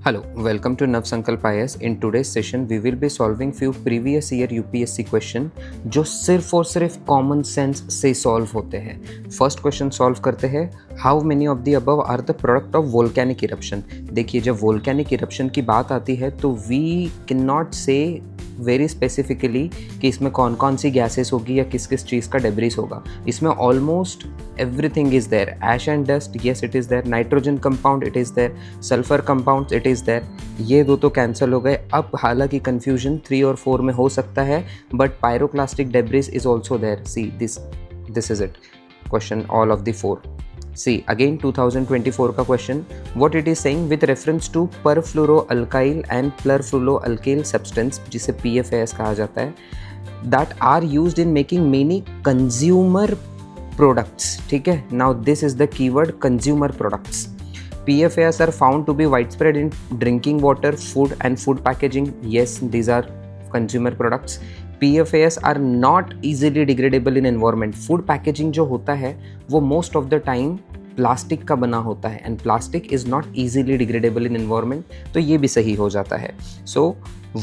Hello, welcome to Navsankalp IAS. In today's session, we will be solving few previous year UPSC question जो सिर्फ और सिर्फ common sense से solve होते हैं. फर्स्ट क्वेश्चन सॉल्व करते हैं. How many of the above are the product of volcanic eruption. देखिए, जब वोल्केनिक इरप्शन की बात आती है तो we can not say very specifically कि इसमें कौन कौन सी गैसेस होगी या किस किस चीज़ का डेब्रिस होगा. इसमें almost everything is there. Ash and dust, yes it is there. Nitrogen compound, it is there. Sulphur compound, it is there. ये दो तो कैंसिल हो गए. अब हालांकि कन्फ्यूजन 3 और 4 में हो सकता है, but pyroclastic debris is also there. See this is it question, all of the 4. See again 2024 का question, what it is saying with reference to perfluoroalkyl and perfluoroalkyl substance जिसे PFAS कहा जाता है, that are used in making many consumer products. ठीक है, now this is the keyword, consumer products. PFAS are found to be widespread in drinking water, food and food packaging. Yes, these are consumer products. PFAS are not easily degradable in environment. Food packaging जो होता है वो most of the time plastic का बना होता है and plastic is not easily degradable in environment, तो ये भी सही हो जाता है. सो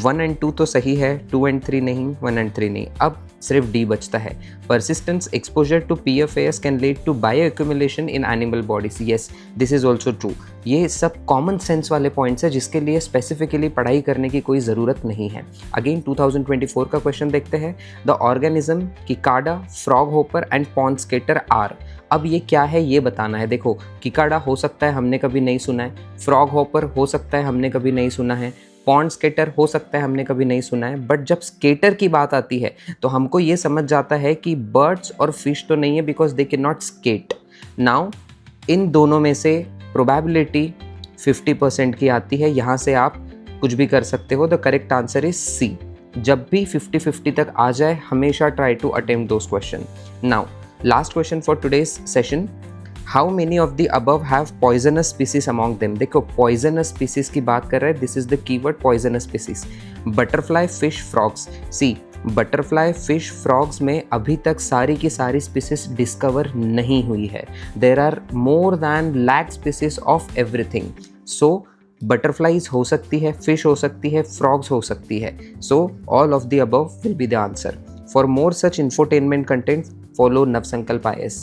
1 and 2 तो सही है, 2 and 3 नहीं, 1 and 3 नहीं. अब सिर्फ डी बचता है. Persistence exposure to PFAS can lead to bioaccumulation in animal bodies. Yes, this is also true. ये सब कॉमन सेंस वाले पॉइंट्स है जिसके लिए स्पेसिफिकली पढ़ाई करने की कोई ज़रूरत नहीं है. अगेन 2024 का क्वेश्चन देखते हैं. The organism cicada, frog hopper and pond skater are. अब ये क्या है ये बताना है. देखो, किकाडा हो सकता है हमने कभी नहीं सुना है, फ्रॉग होपर हो सकता है हमने कभी नहीं सुना है, पॉन्ड स्केटर हो सकता है हमने कभी नहीं सुना है. बट जब स्केटर की बात आती है तो हमको ये समझ जाता है कि बर्ड्स और फिश तो नहीं है, because they can not skate. Now in दोनों में से प्रोबेबिलिटी 50% की आती है. यहाँ से आप कुछ भी कर सकते हो. The correct answer is C. जब भी 50-50 तक आ जाए हमेशा try to attempt those question. Now last question for today's session. How many of the above have poisonous species among them. देखो, पॉइजनस स्पीसीज की बात कर रहे हैं. This is the keyword, poisonous species. Butterfly, fish, frogs. See, butterfly, fish, frogs में अभी तक सारी की सारी स्पीसीज डिस्कवर नहीं हुई है. There are more than lakh species of everything. So butterflies हो सकती है, फिश हो सकती है, फ्रॉग्स हो सकती है. So all of the above will be the answer. For more such infotainment content, follow Navsankalp IAS.